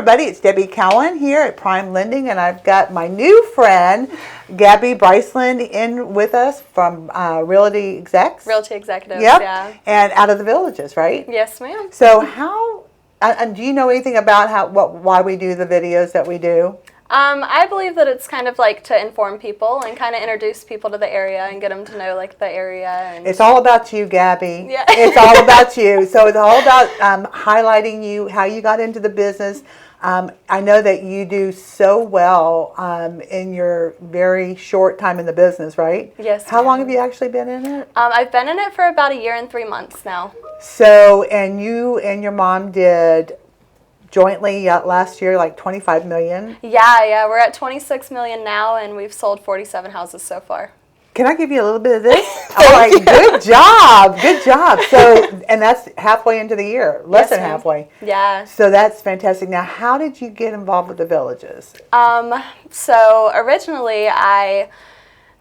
everybody, it's Debbie Cowan here at Prime Lending, and I've got my new friend, Gabby Bryceland, in with us from Realty Execs. Realty Executive, yep. Yeah. And out of the Villages, right? Yes, ma'am. So and do you know anything about why we do the videos that we do? I believe that it's kind of like to inform people and kind of introduce people to the area and get them to know like the area. And it's all about you, Gabby. Yeah. It's all about you. So it's all about highlighting you, how you got into the business. I know that you do so well in your very short time in the business, right? Yes. How long have you actually been in it? I've been in it for about 1 year and 3 months now. So, and you and your mom did jointly last year like 25 million? Yeah, we're at 26 million now, and we've sold 47 houses so far. Can I give you a little bit of this? All right, good job. So, and that's halfway into the year, less than halfway. Yeah. So that's fantastic. Now, how did you get involved with the Villages? So originally I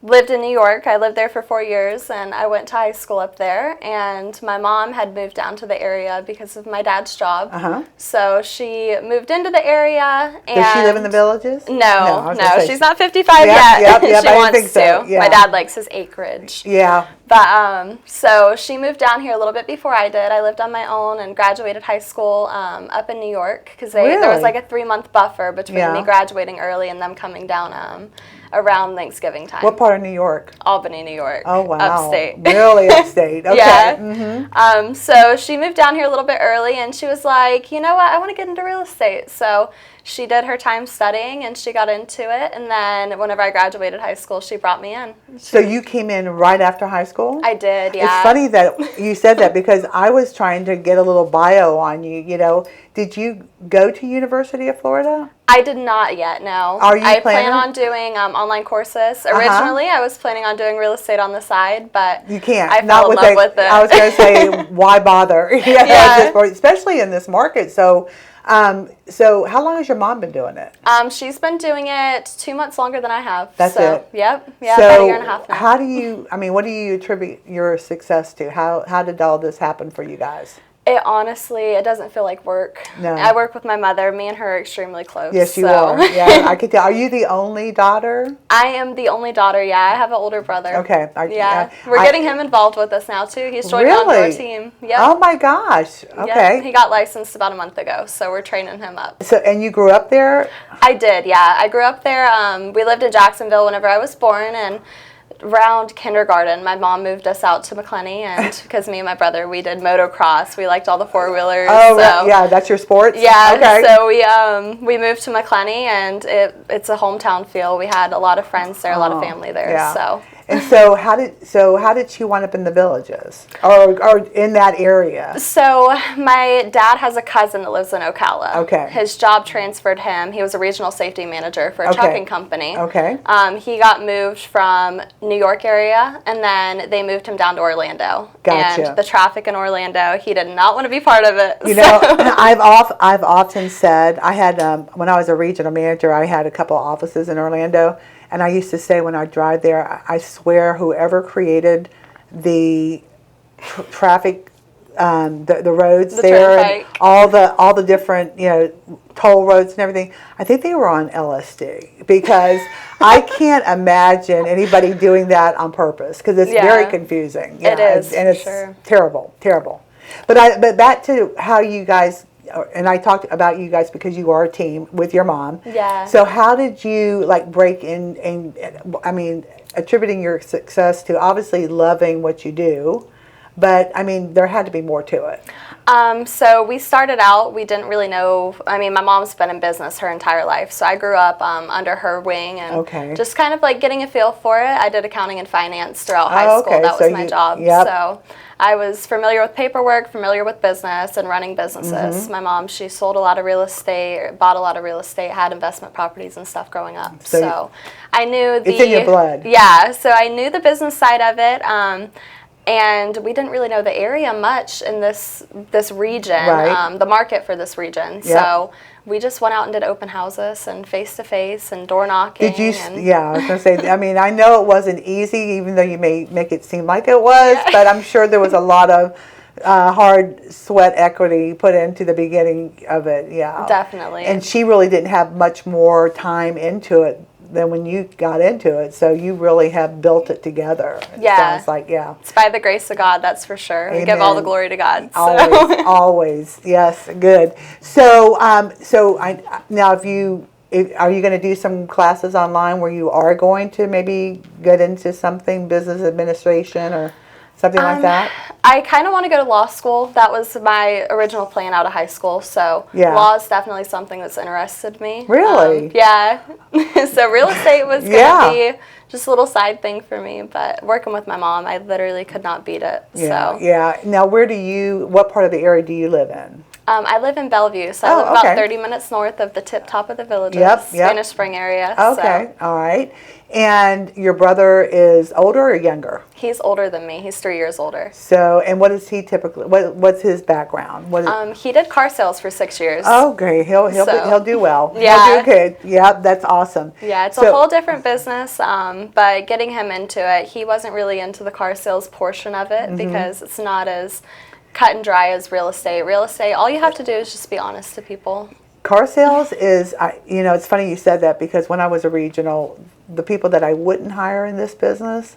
lived in New York. I lived there for 4 years, and I went to high school up there, and my mom had moved down to the area because of my dad's job. So she moved into the area. And does she live in the Villages? No, she's not 55 yet. Yep, she I wants think so. to. Yeah. My dad likes his acreage. Yeah. But so she moved down here a little bit before I did. I lived on my own and graduated high school up in New York because there was like a 3-month buffer between me graduating early and them coming down around Thanksgiving time. What part of New York? Albany, New York. Oh, wow. Upstate. Really upstate. Okay. Yeah. Mm-hmm. So she moved down here a little bit early, and she was like, you know what, I want to get into real estate. So she did her time studying, and she got into it. And then whenever I graduated high school, she brought me in. So you came in right after high school? I did, yeah. It's funny that you said that because I was trying to get a little bio on you, you know. Did you go to University of Florida? I did not yet, no. Are you I plan on doing online courses. Originally, I was planning on doing real estate on the side, but you can't. I fell in love with it. I was going to say, why bother? Especially in this market. So how long has your mom been doing it? She's been doing it 2 months longer than I have. That's it? Yep. Yeah, so about 1.5 years now. How do you, what do you attribute your success to? How did all this happen for you guys? It honestly, it doesn't feel like work. No. I work with my mother. Me and her are extremely close. Yes, you are. Yeah, I could tell. Are you the only daughter? I am the only daughter, yeah. I have an older brother. Okay. We're getting him involved with us now, too. He's joined on our team. Yep. Oh, my gosh. Okay. Yep. He got licensed about a month ago, so we're training him up. So, and you grew up there? I did, yeah. I grew up there. We lived in Jacksonville whenever I was born, and around kindergarten, my mom moved us out to McClenny, and because me and my brother, we did motocross. We liked all the four-wheelers. Oh, so. Yeah, that's your sports? Yeah, okay. So we moved to McClenny, and it's a hometown feel. We had a lot of friends there, a lot of family there. Yeah. So. And so how did she wind up in the Villages or in that area? So my dad has a cousin that lives in Ocala. Okay. His job transferred him. He was a regional safety manager for a trucking company. Okay. He got moved from New York area, and then they moved him down to Orlando. Gotcha. And the traffic in Orlando, he did not want to be part of it. You know, I've often said, I had when I was a regional manager, I had a couple of offices in Orlando. And I used to say when I drive there, I swear whoever created the traffic, the roads there, and all the different toll roads and everything, I think they were on LSD because I can't imagine anybody doing that on purpose because it's very confusing. Yeah, it is, and it's terrible. But back to how you guys. And I talked about you guys because you are a team with your mom. Yeah. So how did you break in and attributing your success to obviously loving what you do, but there had to be more to it. So we started out, we didn't really know, my mom's been in business her entire life, so I grew up under her wing and just kind of getting a feel for it. I did accounting and finance throughout high school. That was my job. Yep. So I was familiar with paperwork, familiar with business and running businesses. My mom, she sold a lot of real estate, bought a lot of real estate, had investment properties and stuff growing up. So I knew it's in your blood. Yeah, so I knew the business side of it. And we didn't really know the area much in this region, the market for this region. Yep. So we just went out and did open houses and face-to-face and door knocking. Did you? Yeah, I was going to say, I know it wasn't easy, even though you may make it seem like it was, but I'm sure there was a lot of hard sweat equity put into the beginning of it. Yeah, definitely. And she really didn't have much more time into it than when you got into it. So you really have built it together. It sounds like, yeah. It's by the grace of God, that's for sure. Amen. We give all the glory to God. So. Always, always. Yes, good. So, now are you going to do some classes online where you are going to maybe get into something, business administration or something like that? I kind of want to go to law school. That was my original plan out of high school. So law is definitely something that's interested me. Really? Yeah. So real estate was going to be just a little side thing for me. But working with my mom, I literally could not beat it. Yeah, so. yeah. Now, what part of the area do you live in? I live in Bellevue, so I live about 30 minutes north of the tip-top of the Villages, Spanish Spring area. Okay, all right. And your brother is older or younger? He's older than me. He's 3 years older. So, and what is he typically? What's his background? He did car sales for 6 years. Oh, great. He'll do well. Yeah. He'll do good. Yeah, that's awesome. Yeah, it's a whole different business. But getting him into it, he wasn't really into the car sales portion of it because it's not as cut and dry as real estate. Real estate, all you have to do is just be honest to people. Car sales is, it's funny you said that because when I was a regional, the people that I wouldn't hire in this business,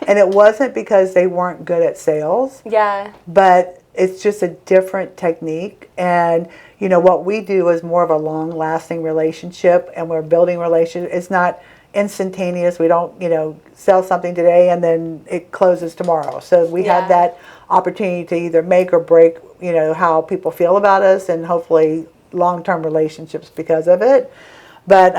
and it wasn't because they weren't good at sales. Yeah. But it's just a different technique. And, what we do is more of a long-lasting relationship, and we're building relationships. It's not instantaneous. We don't, sell something today and then it closes tomorrow. So we have that opportunity to either make or break, how people feel about us, and hopefully long-term relationships because of it. But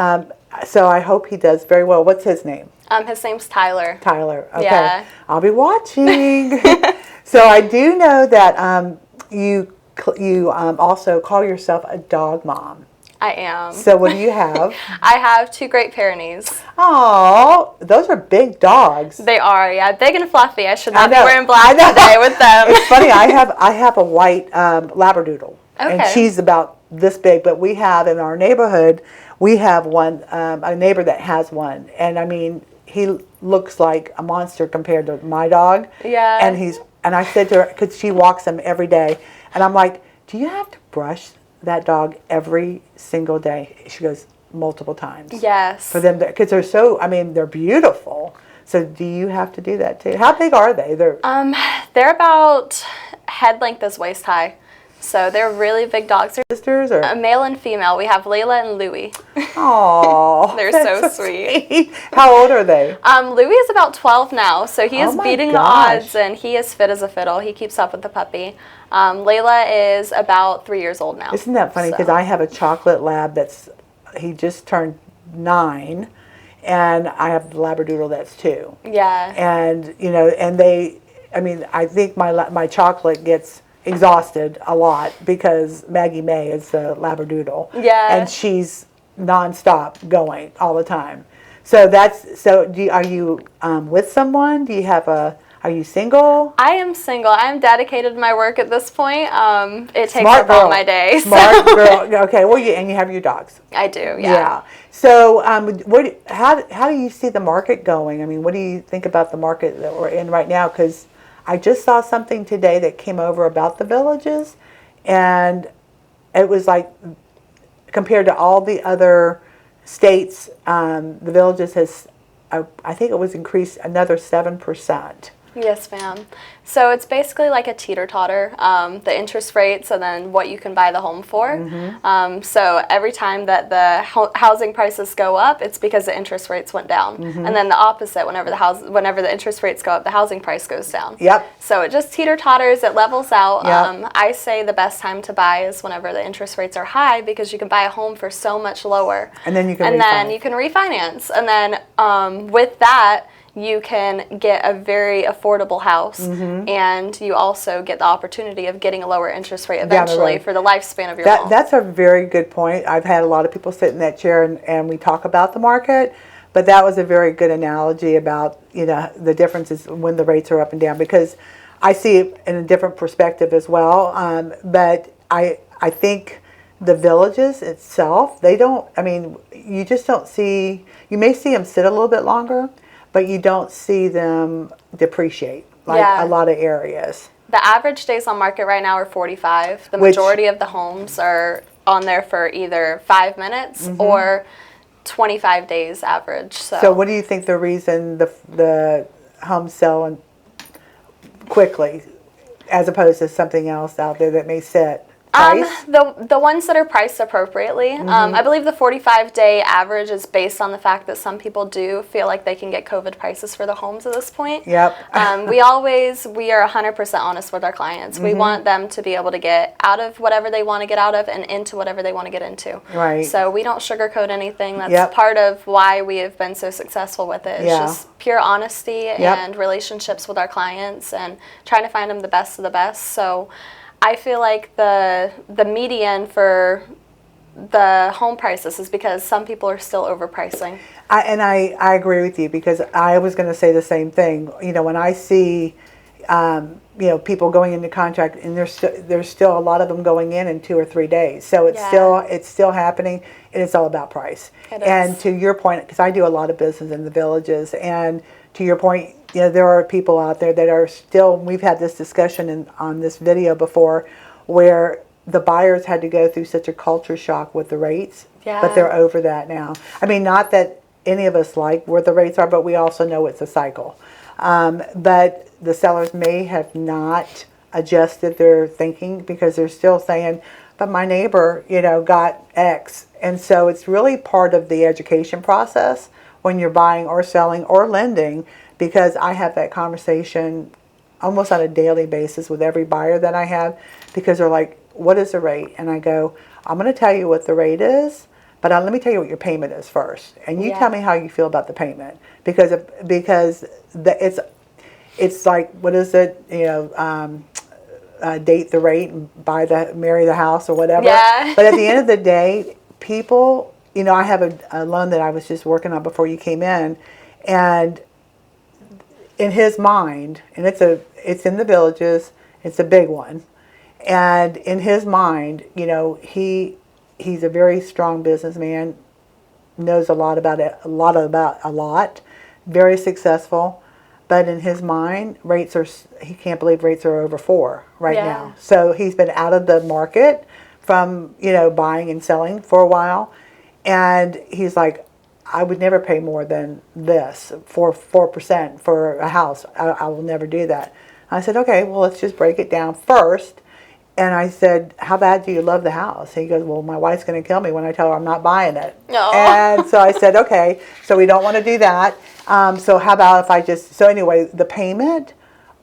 so I hope he does very well. What's his name? His name's Tyler. Tyler. Okay. Yeah. I'll be watching. So I do know that you also call yourself a dog mom. I am. So what do you have? I have 2 Great Pyrenees. Oh, those are big dogs. They are, yeah, big and fluffy. I should not be wearing black today with them. It's funny. I have a white Labradoodle, and she's about this big. But we have in our neighborhood, we have one, a neighbor that has one, and I mean, he looks like a monster compared to my dog. Yeah. And I said to her, because she walks him every day, and I'm like, do you have to brush that dog every single day? She goes, multiple times. Yes. For them, because they're beautiful. So do you have to do that too? How big are they? They're about head length as waist high. So they're really big dogs. They're sisters or a male and female. We have Layla and Louie. Oh, they're so sweet. How old are they? Louie is about 12 now, so he is beating the odds, and he is fit as a fiddle. He keeps up with the puppy. Layla is about 3 years old now. Isn't that funny? Because I have a chocolate lab he just turned 9, and I have the Labradoodle that's 2. Yeah. And I think my chocolate gets exhausted a lot because Maggie May is the Labradoodle. Yeah. And she's nonstop going all the time. So are you with someone? Are you single? I am single. I am dedicated to my work at this point. It takes Smart up girl. all my day. Smart girl. Okay. Well, and you have your dogs. I do. Yeah. Yeah. So, how do you see the market going? I mean, what do you think about the market that we're in right now? Because I just saw something today that came over about the Villages, and it was like compared to all the other states, the Villages has, I think it was increased another 7%. Yes, ma'am. So it's basically like a teeter-totter, the interest rates and then what you can buy the home for. Mm-hmm. So every time that the housing prices go up, it's because the interest rates went down. Mm-hmm. And then the opposite, whenever the interest rates go up, the housing price goes down. Yep. So it just teeter-totters, it levels out. Yep. I say the best time to buy is whenever the interest rates are high because you can buy a home for so much lower. And then you can refinance. And then with that, you can get a very affordable house, mm-hmm. and you also get the opportunity of getting a lower interest rate eventually for the lifespan of your home. That's a very good point. I've had a lot of people sit in that chair and we talk about the market, but that was a very good analogy about the differences when the rates are up and down, because I see it in a different perspective as well. But I think the Villages itself, you just don't see, you may see them sit a little bit longer, but you don't see them depreciate like a lot of areas. The average days on market right now are 45. The majority of the homes are on there for either 5 minutes or 25 days average. So what do you think the reason the homes sell quickly as opposed to something else out there that may sit? Price? The ones that are priced appropriately. I believe the 45-day average is based on the fact that some people do feel like they can get COVID prices for the homes at this point. Yep. We are 100% honest with our clients. We want them to be able to get out of whatever they want to get out of and into whatever they want to get into. Right. So we don't sugarcoat anything. That's part of why we have been so successful with it. It's just pure honesty and relationships with our clients and trying to find them the best of the best. So I feel like the median for the home prices is because some people are still overpricing. I agree with you, because I was going to say the same thing. You know, when I see people going into contract, and there's still a lot of them going in 2 or 3 days. So it's still happening, and it's all about price. And to your point, because I do a lot of business in the villages, and to your point, there are people out there that are still, we've had this discussion on this video before, where the buyers had to go through such a culture shock with the rates, but they're over that now. I mean, not that any of us like where the rates are, but we also know it's a cycle. But the sellers may have not adjusted their thinking, because they're still saying, but my neighbor, got X. And so it's really part of the education process when you're buying or selling or lending, because I have that conversation almost on a daily basis with every buyer that I have, because they're like, what is the rate? And I go, I'm going to tell you what the rate is, but let me tell you what your payment is first. And you tell me how you feel about the payment, because it's like, what is it, date the rate and marry the house or whatever. Yeah. But at the end of the day, people, I have a loan that I was just working on before you came in, and in his mind, and it's in the villages, it's a big one, and in his mind, he's a very strong businessman, knows a lot about it, very successful, but in his mind, he can't believe rates are over 4 right now. So he's been out of the market from buying and selling for a while, and he's like, I would never pay more than this for 4% for a house. I will never do that. I said, okay, well, let's just break it down first. And I said, how bad do you love the house? He goes, well, my wife's going to kill me when I tell her I'm not buying it. No. And so I said, okay, so we don't want to do that. So how about if I so anyway, the payment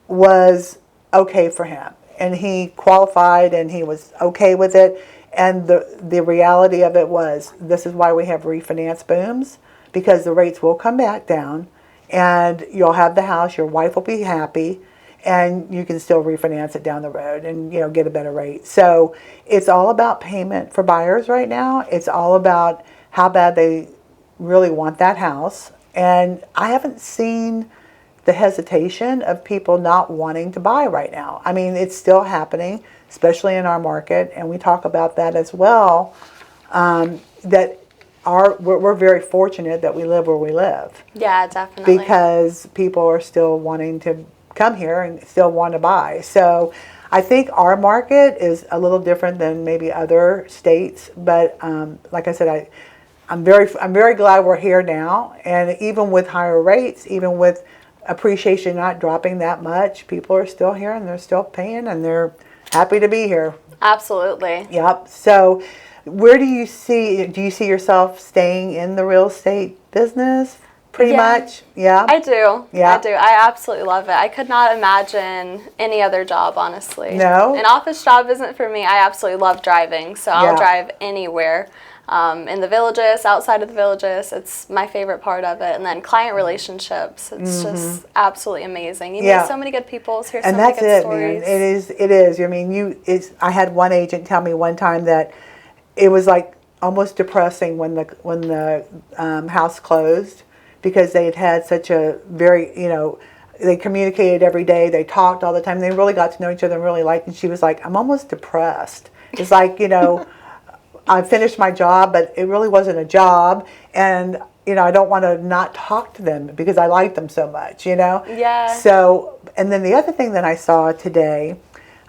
was okay for him. And he qualified, and he was okay with it. And the reality of it was, this is why we have refinance booms, because the rates will come back down, and you'll have the house, your wife will be happy, and you can still refinance it down the road and get a better rate. So it's all about payment for buyers right now. It's all about how bad they really want that house. And I haven't seen the hesitation of people not wanting to buy right now. I mean, it's still happening, especially in our market, and we talk about that as well, that we're very fortunate that we live where we live. Yeah, definitely. Because people are still wanting to come here and still want to buy. So I think our market is a little different than maybe other states, but like I said, I'm very glad we're here now, and even with higher rates, even with appreciation not dropping that much, people are still here, and they're still paying, and they're happy to be here. Absolutely. Yep. So do you see yourself staying in the real estate business pretty much? Yeah. I do. Yeah. I do. I absolutely love it. I could not imagine any other job, honestly. No? An office job isn't for me. I absolutely love driving, so I'll drive anywhere. In the villages, outside of the villages, it's my favorite part of it. And then client relationships, it's just absolutely amazing. You meet so many good people, hear so many good stories. Man. It is. I mean, I had one agent tell me one time that it was like almost depressing when the house closed, because they had such a very, they communicated every day, they talked all the time, they really got to know each other and really liked, and she was like, I'm almost depressed. It's like, I finished my job, but it really wasn't a job, and I don't want to not talk to them because I like them so much, Yeah. So, and then the other thing that I saw today,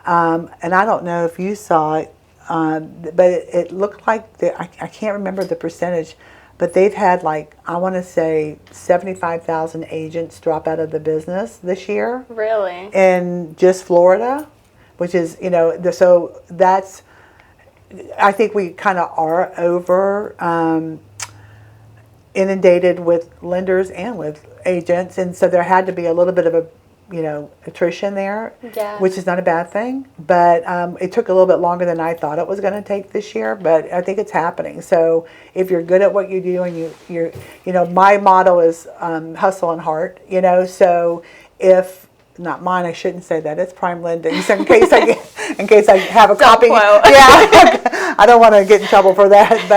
and I don't know if you saw it, but it looked like, I can't remember the percentage, but they've had like, I want to say 75,000 agents drop out of the business this year. Really? In just Florida, which is, so that's, I think we kind of are over inundated with lenders and with agents. And so there had to be a little bit of a, attrition there, yeah. which is not a bad thing. But it took a little bit longer than I thought it was going to take this year, but I think it's happening. So if you're good at what you do and you're my motto is hustle and heart, so if, not mine, I shouldn't say that. It's Prime Lending. So in case I have a copy, yeah, I don't want to get in trouble for that.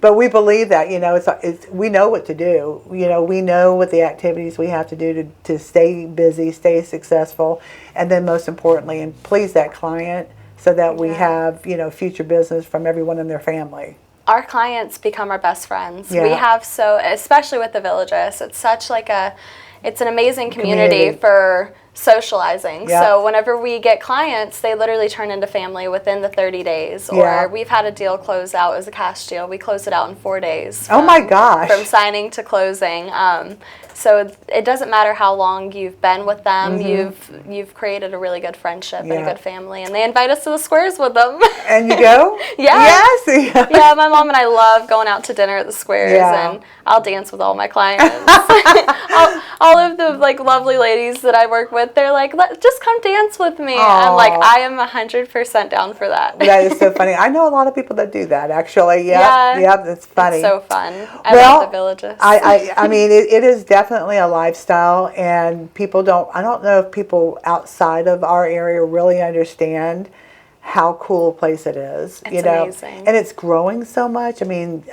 But we believe that it's we know what to do. We know what the activities we have to do to stay busy, stay successful, and then most importantly, and please that client, so that we have future business from everyone in their family. Our clients become our best friends. Yeah. We have especially with the Villages, it's such like it's an amazing community for socializing. Yep. So whenever we get clients, they literally turn into family within the 30 days. Or we've had a deal close out as a cash deal. We closed it out in 4 days. Oh my gosh. From signing to closing. So it doesn't matter how long you've been with them. Mm-hmm. You've created a really good friendship and a good family. And they invite us to the squares with them. And you go? Yes. Yeah, my mom and I love going out to dinner at the squares. And I'll dance with all my clients. all of the lovely ladies that I work with, they're like, just come dance with me. Aww. I'm like, I am 100% down for that. That is so funny. I know a lot of people that do that, actually. Yeah, that's funny. It's so fun. I love the Villages. I mean, it is definitely a lifestyle, and I don't know if people outside of our area really understand how cool a place it is. It's amazing. And it's growing so much. I mean,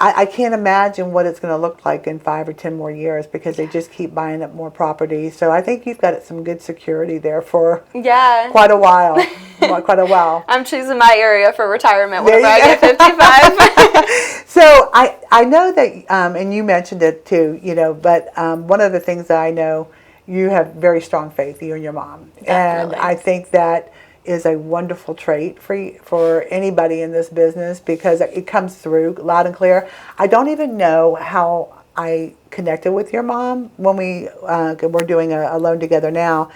I can't imagine what it's going to look like in 5 or 10 more years, because they just keep buying up more property. So I think you've got some good security there for quite a while. Quite a while. I'm choosing my area for retirement whenever I get 55. So I know that, and you mentioned it too, but one of the things that I know, you have very strong faith, you and your mom. Definitely. And I think that is a wonderful trait for anybody in this business, because it comes through loud and clear. I don't even know how I connected with your mom when we're doing a loan together now,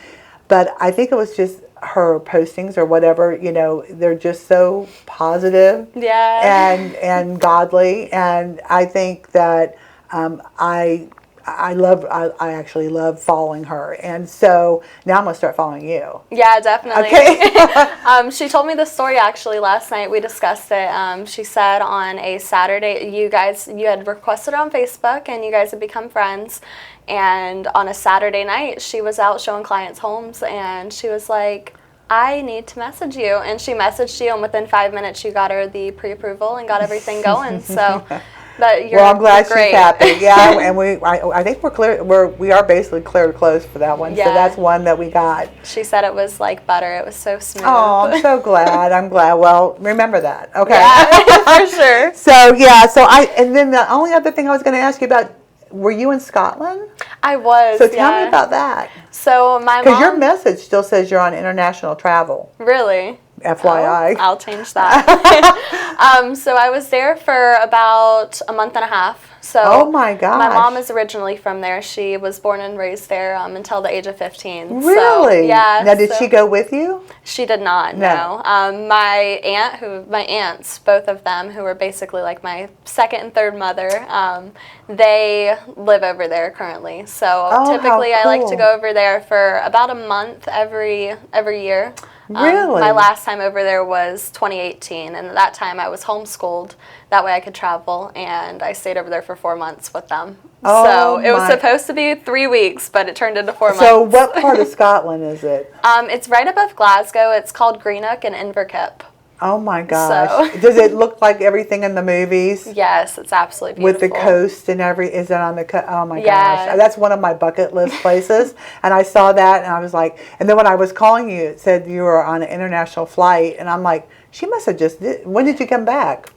but I think it was just her postings or whatever. They're just so positive and godly, and I think that I actually love following her, and so now I'm gonna start following you. Yeah, definitely. Okay. She told me the story actually last night. We discussed it. She said on a Saturday, you had requested it on Facebook, and you guys had become friends. And on a Saturday night, she was out showing clients homes, and she was like, I need to message you. And she messaged you, and within 5 minutes, you got her the pre-approval and got everything going. So. Well, I'm glad she's happy. Yeah, and I think we're clear. We are basically clear to close for that one. Yeah. So that's one that we got. She said it was like butter. It was so smooth. Oh, I'm so glad. I'm glad. Well, remember that. Okay. Yeah, for sure. So and then the only other thing I was going to ask you about, were you in Scotland? I was. So tell me about that. So my mom. Because your message still says you're on international travel. Really? FYI. I'll change that. So I was there for about a month and a half. So oh my gosh. My mom is originally from there. She was born and raised there until the age of 15. Really? So, yeah. Now, did she go with you? She did not, no. My aunts, both of them, who were basically like my second and third mother, they live over there currently. So typically I like to go over there for about a month every year. Really? My last time over there was 2018, and at that time I was homeschooled. That way I could travel, and I stayed over there for 4 months with them. So it was supposed to be 3 weeks, but it turned into 4 months. So what part of Scotland is it? It's right above Glasgow. It's called Greenock and Inverkip. Oh my gosh. Does it look like everything in the movies? Yes, it's absolutely beautiful. With the coast and is it on the coast? Oh my gosh. That's one of my bucket list places. And I saw that and I was like, and then when I was calling you, it said you were on an international flight. And I'm like, she must have when did you come back?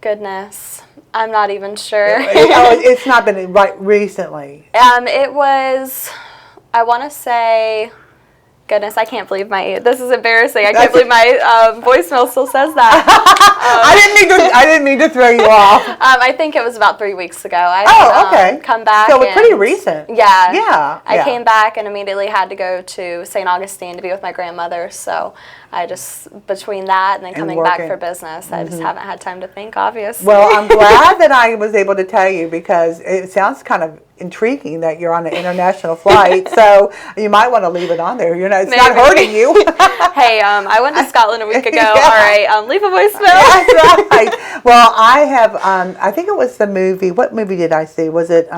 Goodness. I'm not even sure. It's not been right recently. It was, I want to say, goodness, I can't believe this is embarrassing. I can't believe my voicemail still says that. I didn't mean to throw you off. I think it was about 3 weeks ago. Okay. Come back. So it's pretty recent. Yeah. I came back and immediately had to go to St. Augustine to be with my grandmother. So I just, between that and then coming back for business, I just haven't had time to think, obviously. Well, I'm glad that I was able to tell you, because it sounds kind of intriguing that you're on an international flight. So you might want to leave it on there. It's Maybe. not hurting you. Hey, I went to Scotland a week ago. Yeah. All right, leave a voicemail. That's right. Well, I have, I think it was the movie. What movie did I see? Was it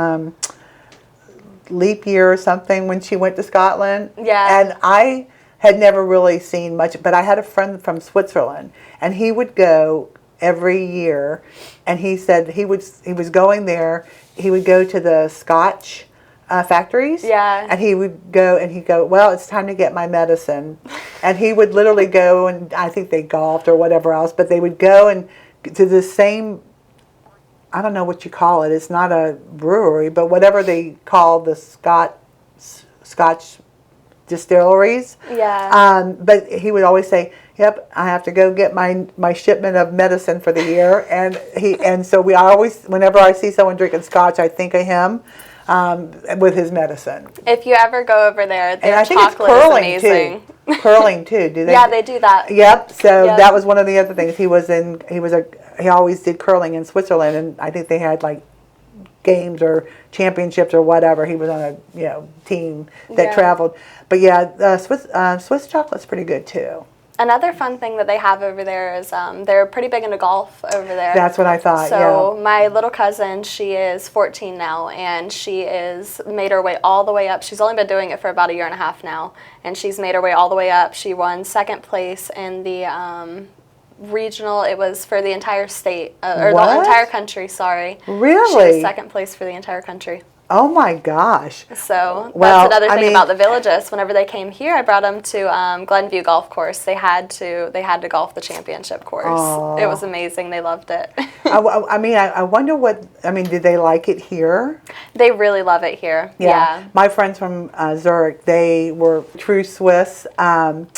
Leap Year or something, when she went to Scotland? Yeah. And I had never really seen much, but I had a friend from Switzerland, and he would go every year, and he said he was going there. He would go to the Scotch factories, and he would go and he'd go, well, it's time to get my medicine, and he would literally go, and I think they golfed or whatever else, but they would go and to the same, I don't know what you call it, it's not a brewery, but whatever they call the Scotch distilleries. Yeah. But he would always say, yep, I have to go get my shipment of medicine for the year. And so I always, whenever I see someone drinking Scotch, I think of him with his medicine. If you ever go over there, their chocolate is amazing. Curling too. Do they? Yeah, they do that. Yep. So that was one of the other things. He always did curling in Switzerland, and I think they had like games or championships or whatever. He was on a team that traveled. But Swiss chocolate's pretty good too. Another fun thing that they have over there is they're pretty big into golf over there. That's what I thought. So my little cousin, she is 14 now, and she is made her way all the way up. She's only been doing it for about 1.5 years now, and she's made her way all the way up. She won second place in the regional. It was for the entire state or the entire country. Sorry. Really? She was second place for the entire country. Oh my gosh. So that's another thing about the Villages. Whenever they came here, I brought them to Glenview Golf Course. They had to golf the championship course. Oh. It was amazing. They loved it. I wonder did they like it here? They really love it here. Yeah. My friends from Zurich, they were true Swiss, and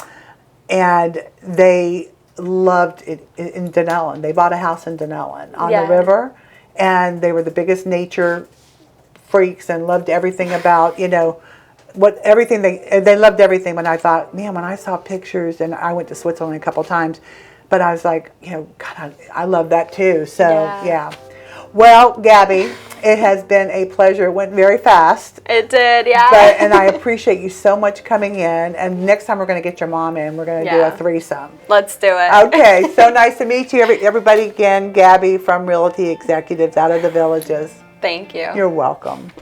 they loved it in Dunellen. They bought a house in Dunellen on the river, and they were the biggest nature freaks and loved everything about, they loved everything. When I thought, man, when I saw pictures, and I went to Switzerland a couple times, but I was like, God, I love that too. So yeah. Well, Gabby, it has been a pleasure. It went very fast. It did, yeah. And I appreciate you so much coming in. And next time we're going to get your mom in. We're going to do a threesome. Let's do it. Okay. So nice to meet you, everybody. Again, Gabby from Realty Executives out of the Villages. Thank you. You're welcome.